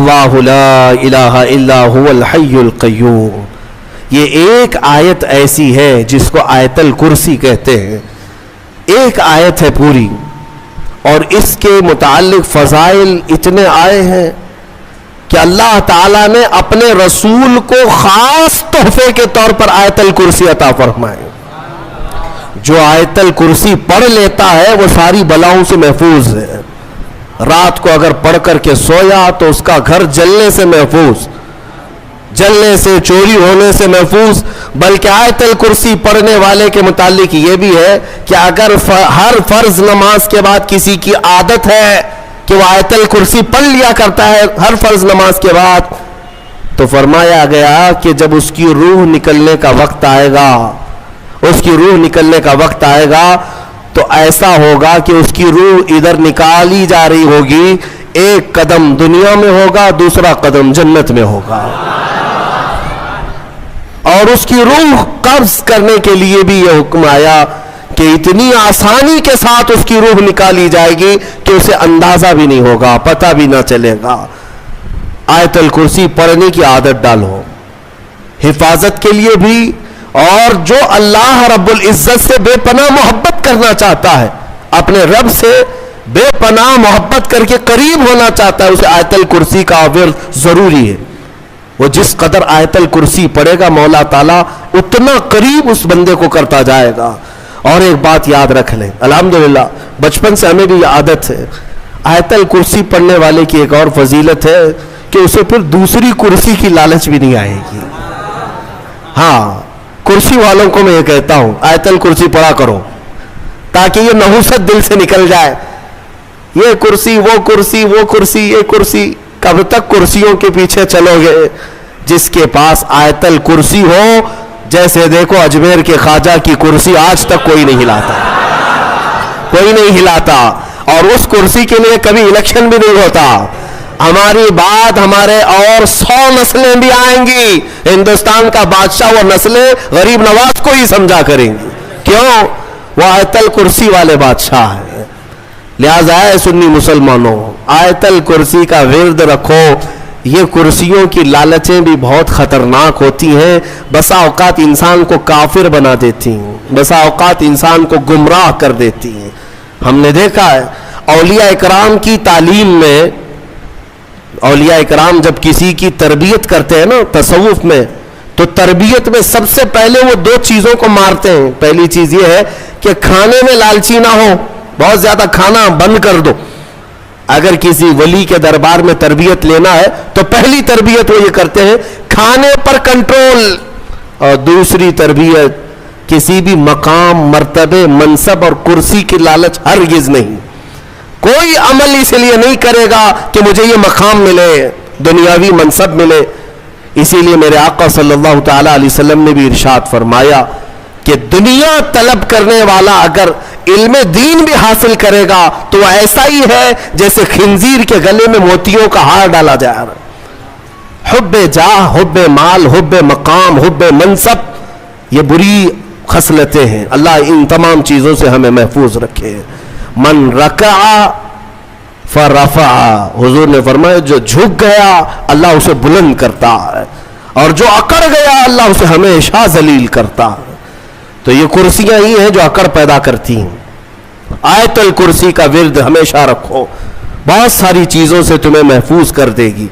اللہ لا الہ الا هو الحی القیوم. یہ ایک آیت ایسی ہے جس کو آیت الکرسی کہتے ہیں. ایک آیت ہے پوری, اور اس کے متعلق فضائل اتنے آئے ہیں کہ اللہ تعالیٰ نے اپنے رسول کو خاص تحفے کے طور پر آیت الکرسی عطا فرمائے. جو آیت الکرسی پڑھ لیتا ہے وہ ساری بلاؤں سے محفوظ ہے. رات کو اگر پڑھ کر کے سویا تو اس کا گھر جلنے سے محفوظ, جلنے سے, چوری ہونے سے محفوظ. بلکہ آیت الکرسی پڑھنے والے کے متعلق یہ بھی ہے کہ اگر ہر فرض نماز کے بعد کسی کی عادت ہے کہ وہ آیت الکرسی پڑھ لیا کرتا ہے ہر فرض نماز کے بعد, تو فرمایا گیا کہ جب اس کی روح نکلنے کا وقت آئے گا, اس کی روح نکلنے کا وقت آئے گا تو ایسا ہوگا کہ اس کی روح ادھر نکالی جا رہی ہوگی, ایک قدم دنیا میں ہوگا, دوسرا قدم جنت میں ہوگا. اور اس کی روح قبض کرنے کے لیے بھی یہ حکم آیا کہ اتنی آسانی کے ساتھ اس کی روح نکالی جائے گی کہ اسے اندازہ بھی نہیں ہوگا, پتہ بھی نہ چلے گا. آیت الکرسی پڑھنے کی عادت ڈالو, حفاظت کے لیے بھی, اور جو اللہ رب العزت سے بے پناہ محبت کرنا چاہتا ہے, اپنے رب سے بے پناہ محبت کر کے قریب ہونا چاہتا ہے, اسے آیت الکرسی کا ورد ضروری ہے. وہ جس قدر آیت الکرسی پڑھے گا مولا تعالیٰ اتنا قریب اس بندے کو کرتا جائے گا. اور ایک بات یاد رکھ لیں, الحمدللہ بچپن سے ہمیں بھی یہ عادت ہے, آیت الکرسی پڑھنے والے کی ایک اور فضیلت ہے کہ اسے پھر دوسری کرسی کی لالچ بھی نہیں آئے گی. ہاں, کرسی والوں کو میں یہ کہتا ہوں آیت الکرسی پڑھا کرو تاکہ یہ نحوست دل سے نکل جائے. یہ کرسی, وہ کرسی, وہ کرسی, یہ کرسی, کب تک کرسیوں کے پیچھے چلو گے؟ جس کے پاس آیت الکرسی ہو, جیسے دیکھو اجمیر کے خواجہ کی کرسی آج تک کوئی نہیں ہلاتا, کوئی نہیں ہلاتا, اور اس کرسی کے لیے کبھی الیکشن بھی نہیں ہوتا. ہماری بات ہمارے اور 100 نسلیں بھی آئیں گی, ہندوستان کا بادشاہ وہ نسلیں غریب نواز کو ہی سمجھا کریں گی. کیوں؟ وہ آیت الکرسی والے بادشاہ ہیں. لہذا ہے سنی مسلمانوں, آیت الکرسی کا ورد رکھو. یہ کرسیوں کی لالچیں بھی بہت خطرناک ہوتی ہیں, بسا اوقات انسان کو کافر بنا دیتی ہیں, بسا اوقات انسان کو گمراہ کر دیتی ہیں. ہم نے دیکھا ہے اولیاء اکرام کی تعلیم میں, اولیاء اکرام جب کسی کی تربیت کرتے ہیں نا تصوف میں, تو تربیت میں سب سے پہلے وہ 2 چیزوں کو مارتے ہیں. پہلی چیز یہ ہے کہ کھانے میں لالچی نہ ہو, بہت زیادہ کھانا بند کر دو. اگر کسی ولی کے دربار میں تربیت لینا ہے تو پہلی تربیت وہ یہ کرتے ہیں کھانے پر کنٹرول. اور دوسری تربیت کسی بھی مقام, مرتبے, منصب اور کرسی کی لالچ ہرگز نہیں. کوئی عمل اس لیے نہیں کرے گا کہ مجھے یہ مقام ملے, دنیاوی منصب ملے. اسی لیے میرے آقا صلی اللہ تعالی علیہ وسلم نے بھی ارشاد فرمایا کہ دنیا طلب کرنے والا اگر علم دین بھی حاصل کرے گا تو وہ ایسا ہی ہے جیسے خنزیر کے گلے میں موتیوں کا ہار ڈالا جا رہا. حب جاہ, حب مال, حب مقام, حب منصب, یہ بری خصلتیں ہیں. اللہ ان تمام چیزوں سے ہمیں محفوظ رکھے. من رکع فرفع, حضور نے فرمایا جو جھک گیا اللہ اسے بلند کرتا ہے, اور جو اکڑ گیا اللہ اسے ہمیشہ ذلیل کرتا ہے. تو یہ کرسیاں ہی ہیں جو اکڑ پیدا کرتی ہیں. آیت الکرسی کا ورد ہمیشہ رکھو, بہت ساری چیزوں سے تمہیں محفوظ کر دے گی.